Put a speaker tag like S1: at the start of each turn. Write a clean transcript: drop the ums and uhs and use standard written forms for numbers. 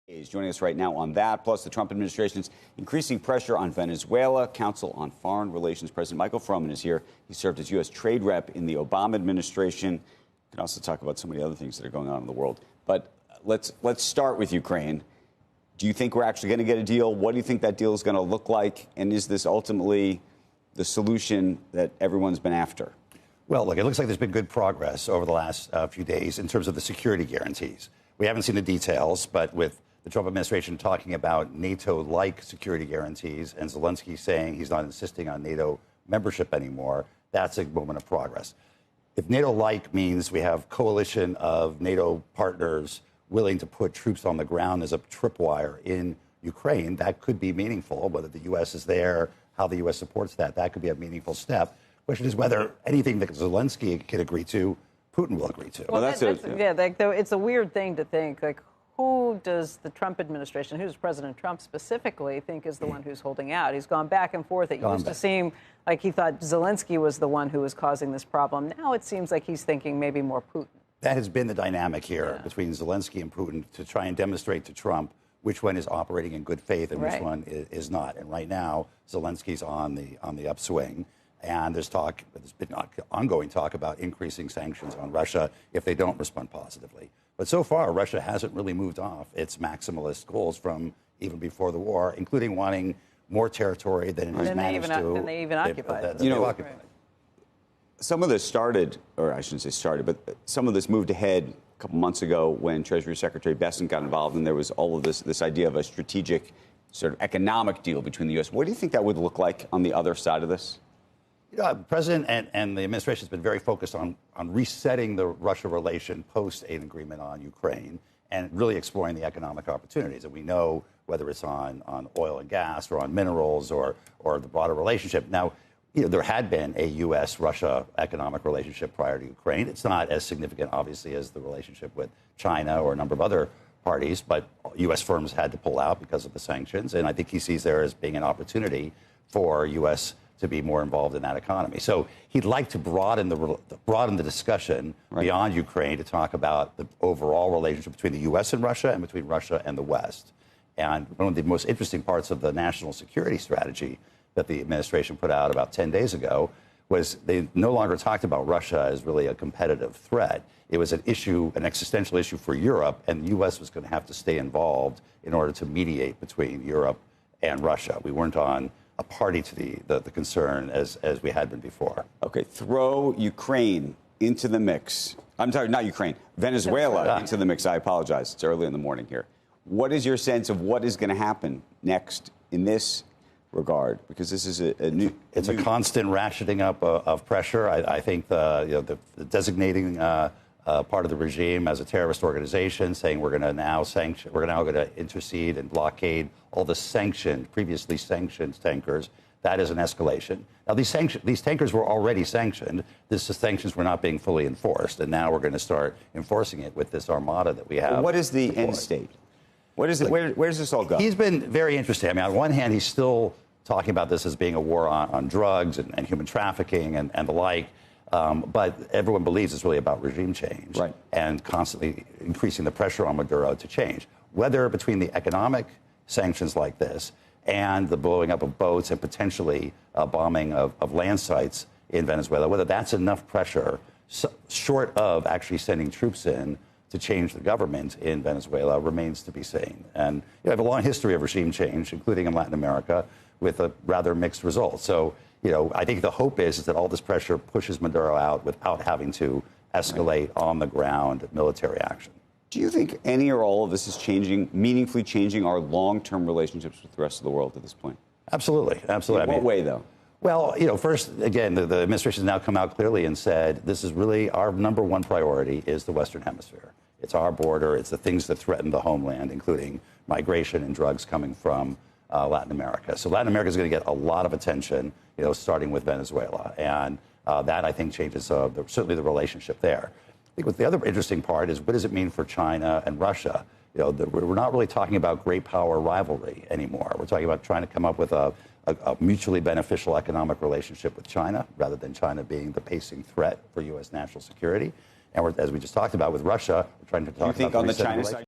S1: Is joining us right now on that, plus the Trump administration's increasing pressure on Venezuela. Counsel on Foreign Relations President Michael Froman is here. He served as U.S. trade rep in the Obama administration. We can also talk about some of the other things that are going on in the world. But let's start with Ukraine. Do you think we're actually going to get a deal? What do you think that deal is going to look like? And is this ultimately the solution that everyone's been after?
S2: Well, look, it looks like there's been good progress over the last few days in terms of the security guarantees. We haven't seen the details, but with the Trump administration talking about NATO-like security guarantees and Zelensky saying he's not insisting on NATO membership anymore, that's a moment of progress. If NATO-like means we have coalition of NATO partners willing to put troops on the ground as a tripwire in Ukraine, that could be meaningful. Whether the U.S. is there, how the U.S. supports that, that could be a meaningful step. The question is whether anything that Zelensky can agree to, Putin will agree to.
S1: Well,
S3: it's a weird thing to think, like, who does the Trump administration, who does President Trump specifically think is the one who's holding out? He's gone back and forth. It used to seem like he thought Zelensky was the one who was causing this problem. Now it seems like he's thinking maybe more Putin.
S2: That has been the dynamic here between Zelensky and Putin to try and demonstrate to Trump which one is operating in good faith and which one is not. And right now, Zelensky's on the upswing. And there's been ongoing talk about increasing sanctions on Russia if they don't respond positively. But so far, Russia hasn't really moved off its maximalist goals from even before the war, including wanting more territory than it has managed to.
S3: Than they even occupied.
S1: Some of this started, or I shouldn't say started, but some of this moved ahead a couple months ago when Treasury Secretary Bessent got involved, and there was all of this idea of a strategic sort of economic deal between the U.S. What do you think that would look like on the other side of this?
S2: The president and the administration has been very focused on resetting the Russia relation post an agreement on Ukraine and really exploring the economic opportunities. And we know whether it's on oil and gas or on minerals or the broader relationship. Now, there had been a U.S.-Russia economic relationship prior to Ukraine. It's not as significant, obviously, as the relationship with China or a number of other parties, but U.S. firms had to pull out because of the sanctions. And I think he sees there as being an opportunity for U.S. to be more involved in that economy. So he'd like to broaden the discussion beyond Ukraine to talk about the overall relationship between the U.S. and Russia and between Russia and the West. And one of the most interesting parts of the national security strategy that the administration put out about 10 days ago was they no longer talked about Russia as really a competitive threat. It was an issue, an existential issue for Europe, and the U.S. was going to have to stay involved in order to mediate between Europe and Russia. We weren't on a party to the concern as we had been before.
S1: Okay, throw Ukraine into the mix. I'm sorry, not Ukraine, Venezuela into the mix. I apologize. It's early in the morning here. What is your sense of what is going to happen next in this regard? Because this is a new...
S2: It's a constant ratcheting up of pressure. I think the designating part of the regime as a terrorist organization, saying we're going to now going to intercede and blockade all the previously sanctioned tankers. That is an escalation. Now, these tankers were already sanctioned. The sanctions were not being fully enforced, and now we're going to start enforcing it with this armada that we have.
S1: Well, what is the end state? What is it? Where does this all go?
S2: He's been very interesting. I mean, on one hand, he's still talking about this as being a war on drugs and human trafficking and the like. But everyone believes it's really about regime change and constantly increasing the pressure on Maduro to change. Whether between the economic sanctions like this and the blowing up of boats and potentially bombing of land sites in Venezuela, whether that's enough pressure, short of actually sending troops in to change the government in Venezuela, remains to be seen. And you have a long history of regime change, including in Latin America, with a rather mixed result. So, I think the hope is that all this pressure pushes Maduro out without having to escalate on the ground military action.
S1: Do you think any or all of this is meaningfully changing our long-term relationships with the rest of the world at this point?
S2: Absolutely. Absolutely.
S1: In what way, though?
S2: Well, first, again, the administration has now come out clearly and said this is really our number one priority is the Western Hemisphere. It's our border. It's the things that threaten the homeland, including migration and drugs coming from Latin America. So Latin America is going to get a lot of attention, starting with Venezuela. And that, I think, changes certainly the relationship there. I think what the other interesting part is what does it mean for China and Russia? We're not really talking about great power rivalry anymore. We're talking about trying to come up with a mutually beneficial economic relationship with China rather than China being the pacing threat for U.S. national security. And as we just talked about with Russia, we're trying to talk about...
S1: You think on the China side...